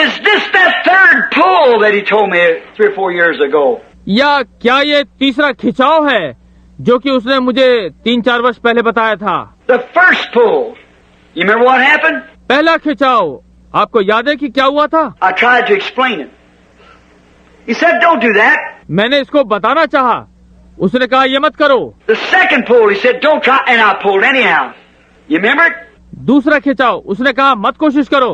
is this that third pull that he told me 3 or 4 years ago? या क्या ये तीसरा खिंचाव है जो कि उसने मुझे 3-4 वर्ष पहले बताया था? The first pull. You remember what happened? पहला खिंचाव आपको याद है कि क्या हुआ था? I tried to explain it. He said, don't do that. मैंने इसको बताना चाहा, उसने कहा ये मत करो। The second pull, he said, don't try, and I pulled anyhow. You remember it? दूसरा खिंचाव, उसने कहा मत कोशिश करो,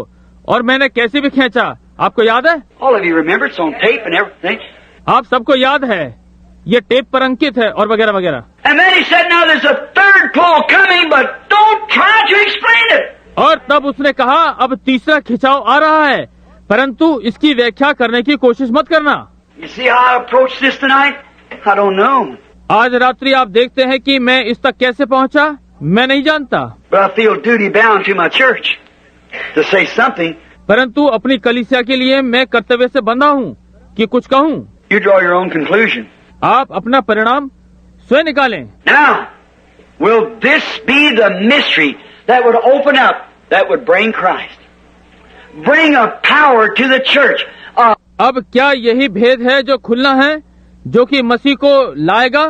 और मैंने कैसे भी खींचा, आपको याद है? All of you remember, it's on tape and everything. आप सबको याद है, ये टेप पर अंकित है और वगैरह वगैरह। And then he said, now there's a third pull coming, but don't try to explain it. और तब उसने कहा अब तीसरा खिंचाव आ रहा है, परंतु इसकी व्याख्या करने की कोशिश मत करना। You see how I approached this tonight? I don't know. आज रात्रि आप देखते हैं कि मैं इस तक कैसे पहुंचा, मैं नहीं जानता, But I feel duty bound to my church to say something. परंतु अपनी कलीसिया के लिए मैं कर्तव्य से बंधा हूँ कि कुछ कहूँ। You draw your own conclusion. आप अपना परिणाम स्वयं निकालें। Now, will this be the mystery that would open up, that would bring Christ? Bring a power to the church. अब क्या यही भेद है जो खुलना है, जो कि मसीह को लाएगा,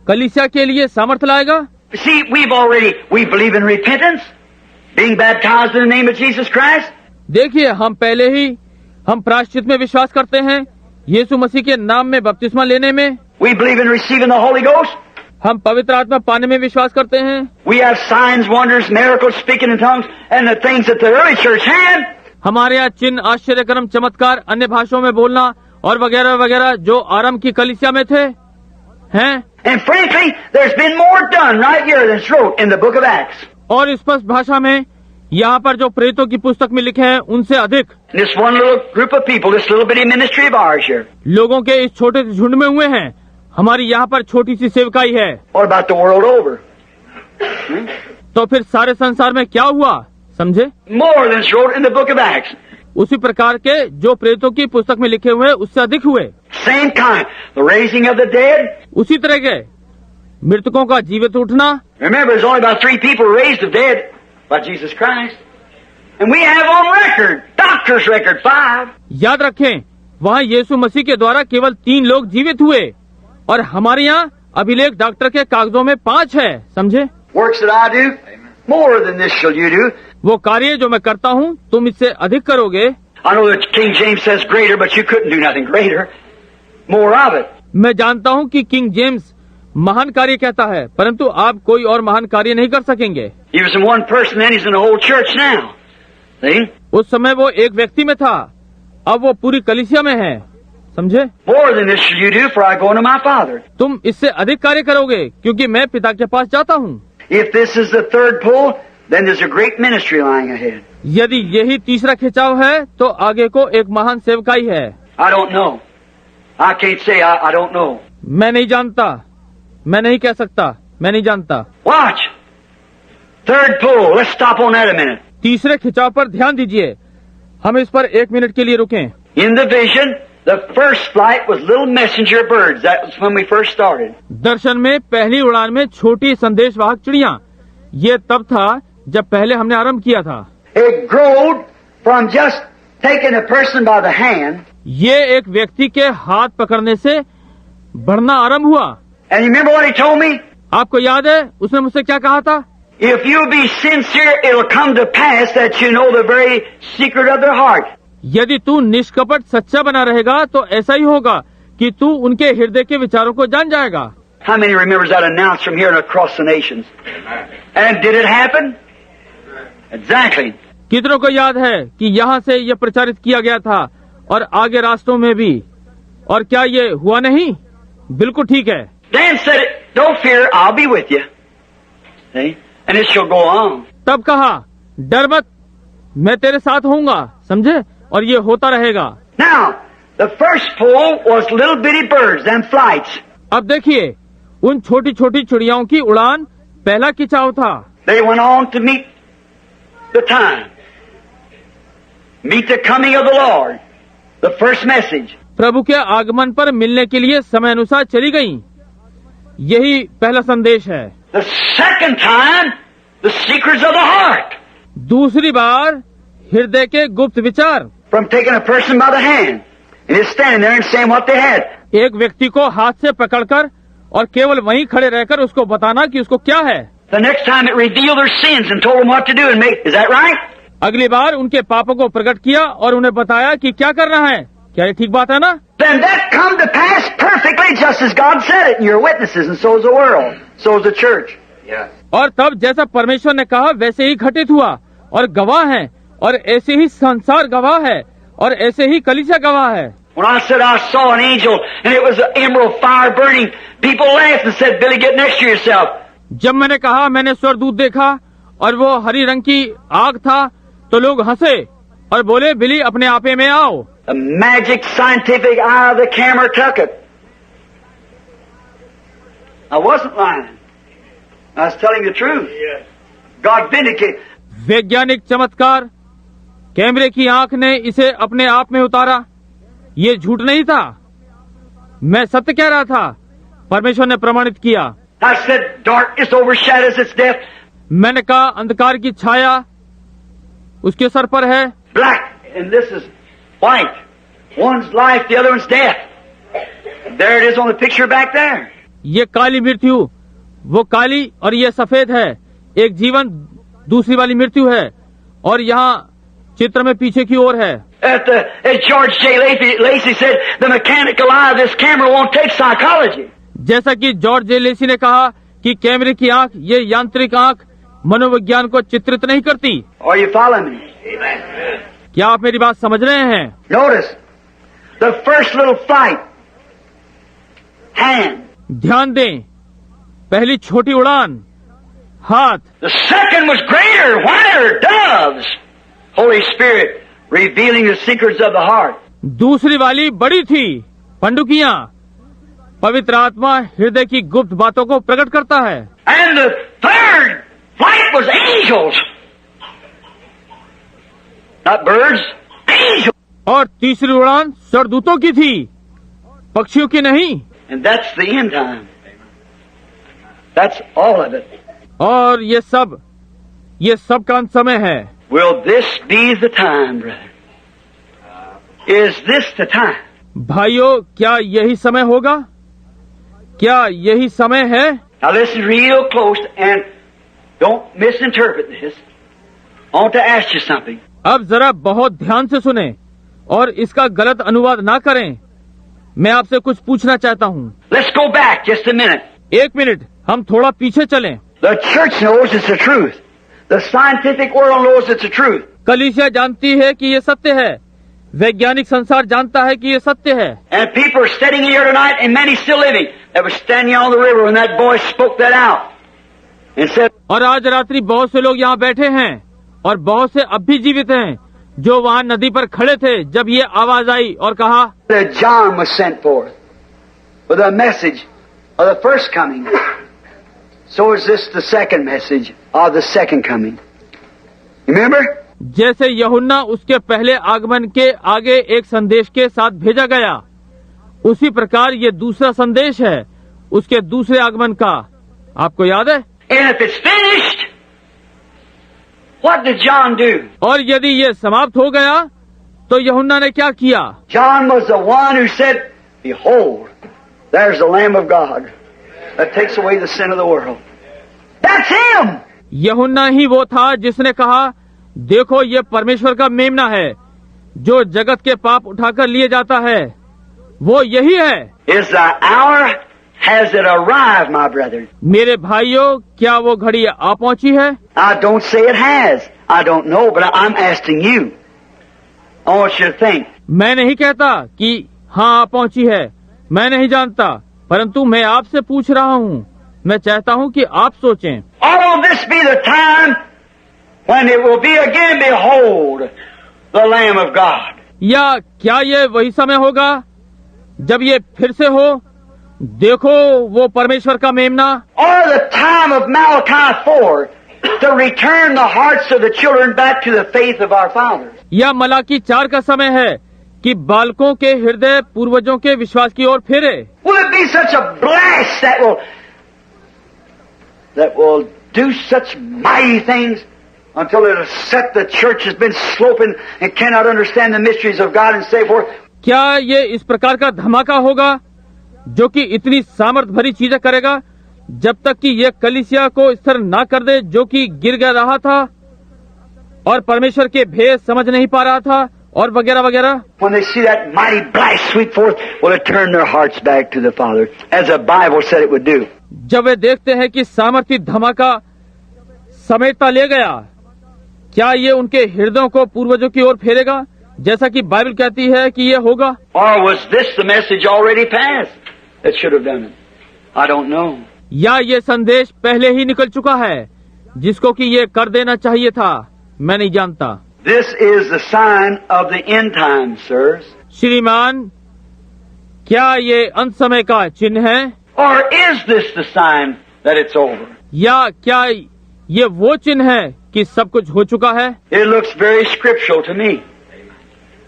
कलीसिया के लिए सामर्थ्य लाएगा? See, we believe in repentance, being baptized in the name of Jesus Christ. देखिए, हम पहले ही हम प्रायश्चित में विश्वास करते हैं, यीशु मसीह के नाम में बपतिस्मा लेने में। We believe in receiving the Holy Ghost. हम पवित्र आत्मा पाने में विश्वास करते हैं। We have signs, wonders, miracles, speaking in tongues, and the things that the early church had. हमारे यहाँ चिन्ह, आश्चर्यकर्म, चमत्कार, अन्य भाषाओं में बोलना और वगैरह वगैरह जो आरंभ की कलीसिया में थे, हैं। And frankly, there's been more done right here than wrote in the book of Acts. और स्पष्ट भाषा में यहाँ पर जो प्रेरितों की पुस्तक में लिखे हैं उनसे अधिक। This one little group of people, this little bitty ministry of ours here. लोगों के इस छोटे से झुंड में हुए हैं, हमारी यहाँ पर छोटी सी सेवकाई है। What about the world over? तो फिर सारे संसार में क्या हुआ, समझे? More than wrote in the book of Acts. उसी प्रकार के जो प्रेरितों की पुस्तक में लिखे हुए उससे अधिक हुए। Same kind. The raising of the dead. उसी तरह के मृतकों का जीवित उठना। Remember, there's only about 3 people raised of dead by Jesus Christ. And we have on record, doctor's record, 5. याद रखें, वहाँ यीशु मसीह के द्वारा केवल 3 लोग जीवित हुए और हमारे यहाँ अभिलेख डॉक्टर के कागजों में 5 है, समझे? Works that I do, more than this shall you do. वो कार्य जो मैं करता हूँ तुम इससे अधिक करोगे। I know that King James says greater, but you couldn't do nothing greater. More of it. मैं जानता हूँ कि किंग जेम्स महान कार्य कहता है, परंतु आप कोई और महान कार्य नहीं कर सकेंगे। He was in one person, then he's in the whole church now. See? उस समय वो एक व्यक्ति में था, अब वो पूरी कलीसिया में है, समझे? More than this shall you do, for I go unto my Father. तुम इससे अधिक कार्य करोगे क्योंकि मैं पिता के पास जाता हूँ। If this is the third pull, then there's a great ministry lying ahead. यदि यही तीसरा खिंचाव है तो आगे को एक महान सेवकाई है। I don't know. I can't say I don't know. मैं नहीं जानता, मैं नहीं कह सकता, मैं नहीं जानता। Watch. Third pull. Let's stop on that a minute. तीसरे खिंचाव पर ध्यान दीजिए, हम इस पर 1 मिनट के लिए रुकें। In the vision, the first flight was little messenger birds. That was when we first started. दर्शन में पहली उड़ान में छोटी संदेशवाहक चिड़िया, ये तब था जब पहले हमने आरंभ किया था। It growed from just taking a person by the hand. ये एक व्यक्ति के हाथ पकड़ने से बढ़ना आरंभ हुआ। And you remember what he told me? आपको याद है उसने मुझसे क्या कहा था? If you be sincere, it'll come to pass that you know the very secret of their heart. यदि तू निष्कपट सच्चा बना रहेगा तो ऐसा ही होगा कि तू उनके हृदय के विचारों को जान जाएगा। How many remembers that announced from here and across the nations? And did it happen? Exactly. कितनों को याद है कि यहाँ से यह प्रचारित किया गया था और आगे रास्तों में भी, और क्या ये हुआ नहीं? बिल्कुल ठीक है। Dan said it, don't fear, I'll be with you. See? And it shall go on. तब कहा, डर मत, मैं तेरे साथ होऊंगा, समझे? और ये होता रहेगा। Now, the first pull was little bitty birds, them flights. अब देखिए, उन छोटी छोटी चिड़ियाओं की उड़ान पहला खिंचाव था। They went on to meet the time. Meet the coming of the Lord. The first message. प्रभु के आगमन पर मिलने के लिए समय अनुसार चली गईं। यही पहला संदेश है। The second time, the secrets of the heart. दूसरी बार हृदय के गुप्त विचार। from taking a person by the hand and just standing there and saying what they had. एक व्यक्ति को हाथ से पकड़कर और केवल वहीं खड़े रहकर उसको बताना कि उसको क्या है। The next time it revealed their sins and told them what to do and make. Is that right? अगली बार उनके पापों को प्रकट किया और उन्हें बताया कि क्या करना है। क्या ये ठीक बात है ना? Then that come to pass perfectly just as God said it, and you're witnesses, and so is the world, so is the church. Yeah. और तब जैसा परमेश्वर ने कहा वैसे ही घटित हुआ और गवाह हैं, और ऐसे ही संसार गवाह है और ऐसे ही कलीसिया गवाह है। When I said I saw an angel and it was an emerald fire burning, people laughed and said, "Billy, get next to yourself." जब मैंने कहा मैंने स्वर्गदूत देखा और वो हरी रंग की आग था, तो लोग हंसे और बोले, बिली अपने आपे में आओ। The magic scientific eye of the camera took it. I wasn't lying. I was telling the truth. God vindicated. वैज्ञानिक चमत्कार कैमरे की आंख ने इसे अपने आप में उतारा। ये झूठ नहीं था, मैं सत्य कह रहा था। परमेश्वर ने प्रमाणित किया। I said darkness overshadows its death. मैंने कहा अंधकार की छाया उसके सर पर है। Black and this is white. One's life, the other one's death. There it is on the picture back there. ये काली मृत्यु, वो काली और ये सफेद है। एक जीवन, दूसरी वाली मृत्यु है, और यहाँ चित्र में पीछे की ओर है। As George J. Lacey said, the mechanical eye of this camera won't take psychology. जैसा कि जॉर्ज जे लेसी ने कहा कि कैमरे की आंख, ये यांत्रिक आंख मनोविज्ञान को चित्रित नहीं करती। Are you following me? क्या आप मेरी बात समझ रहे हैं? Notice the first little flight, hand. ध्यान दें, पहली छोटी उड़ान, हाथ। The second was greater, whiter, doves. Holy Spirit revealing the secrets of the heart. दूसरी वाली बड़ी थी, पंडुकियां। पवित्र आत्मा हृदय की गुप्त बातों को प्रकट करता है। And the third flight was angels. Not birds, angels. और तीसरी उड़ान स्वर्गदूतों की थी, पक्षियों की नहीं। And that's the end time. That's all of it. और ये सब का अंत समय है। Will this be the time, brother? Is this the time? भाइयों, क्या यही समय होगा? क्या यही समय है? Now listen real close and don't misinterpret this. I want to ask you something. अब जरा बहुत ध्यान से सुने और इसका गलत अनुवाद ना करें। मैं आपसे कुछ पूछना चाहता हूँ। Let's go back just a minute. एक मिनट, हम थोड़ा पीछे चलें। The church knows it's the truth. The scientific world knows it's the truth. कलीसिया जानती है कि ये सत्य है, वैज्ञानिक संसार जानता है कि ये सत्य है। And people are sitting here tonight, and many still living, that were standing on the river when that boy spoke that out and said, और आज रात्रि बहुत से लोग यहाँ बैठे हैं और बहुत से अब भी जीवित हैं जो वहाँ नदी पर खड़े थे जब ये आवाज आई और कहा, that John was sent forth with a message of the first coming. So is this the second message of the second coming. Remember? जैसे यूहन्ना उसके पहले आगमन के आगे एक संदेश के साथ भेजा गया, उसी प्रकार ये दूसरा संदेश है उसके दूसरे आगमन का। आपको याद है? And if it's finished, what did John do? और यदि ये समाप्त हो गया तो यूहन्ना ने क्या किया? John was the one who said, "Behold, there's the Lamb of God that takes away the sin of the world." That's him. यूहन्ना ही वो था जिसने कहा, देखो ये परमेश्वर का मेमना है जो जगत के पाप उठाकर लिए जाता है। वो यही है। Is the hour, has it arrived, my brother? मेरे भाइयों, क्या वो घड़ी आ पहुंची है? I don't say it has. I don't know, but I'm asking you. I want you to think. मैं नहीं कहता कि हाँ आ पहुंची है, मैं नहीं जानता, परंतु मैं आपसे पूछ रहा हूँ। मैं चाहता हूँ कि आप सोचें। Or will this be the time when it will be again, behold, the Lamb of God? या क्या ये वही समय होगा जब ये फिर से हो, देखो वो परमेश्वर का मेमना? Or the time of Malachi 4 to return the hearts of the children back to the faith of our fathers? या मलाकी 4 का समय है कि बालकों के हृदय पूर्वजों के विश्वास की ओर फेरे? Will it be such a blast that will do such mighty things until it has set the church has been sloping and cannot understand the mysteries of God and so forth. क्या ये इस प्रकार का धमाका होगा जो कि इतनी सामर्थ भरी चीजें करेगा जब तक कि ये कलीसिया को स्थिर ना कर दे जो कि गिर गिर रहा था और परमेश्वर के भेद समझ नहीं पा रहा था और वगैरह वगैरह. When they see that mighty blast sweep forth, will it turn their hearts back to the Father, as the Bible said it would do. जब वे देखते हैं कि सामर्थी धमाका समेटता ले गया, क्या ये उनके हृदयों को पूर्वजों की ओर फेरेगा जैसा कि बाइबल कहती है कि ये होगा? Or was this the message already passed that should have done it? I don't know. या ये संदेश पहले ही निकल चुका है जिसको कि ये कर देना चाहिए था, मैं नहीं जानता. This is the sign of the end times, sirs. श्रीमान, क्या ये अंत समय का चिन्ह है? Or is this the sign that it's over? या क्या ये वो चिन्ह है कि सब कुछ हो चुका है? It looks very scriptural to me.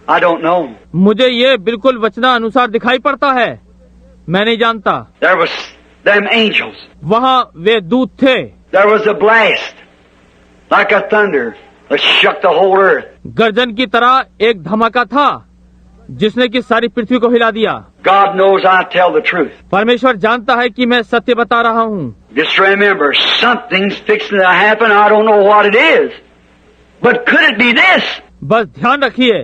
I don't know. मुझे ये बिल्कुल वचना अनुसार दिखाई पड़ता है, मैं नहीं जानता. There was them angels. वहाँ वे दूत थे. There was a blast like a thunder that shook the whole earth. गर्जन की तरह एक धमाका था जिसने कि सारी पृथ्वी को हिला दिया. God knows I tell the truth. परमेश्वर जानता है कि मैं सत्य बता रहा हूँ. Just remember, something's fixing to happen. I don't know what it is. But could it be this? बस ध्यान रखिए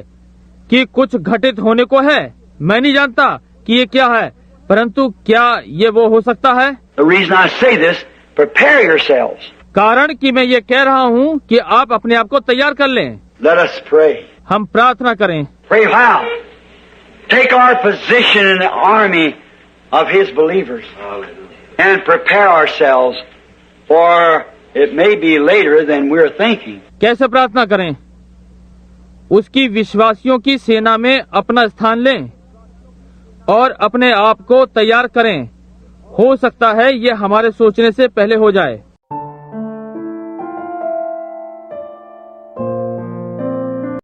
कि कुछ घटित होने को है. मैं नहीं जानता कि ये क्या है, परंतु क्या ये वो हो सकता है? The reason I say this, prepare yourselves. कारण कि मैं ये कह रहा हूँ कि आप अपने आप को तैयार कर लें. Let us pray. हम प्रार्थना करें. Pray how? Take our position in the army of His believers. And prepare ourselves, for it may be later than we're thinking. कैसे प्रार्थना करें? उसकी विश्वासियों की सेना में अपना स्थान लें और अपने आप को तैयार करें. हो सकता है ये हमारे सोचने से पहले हो जाए.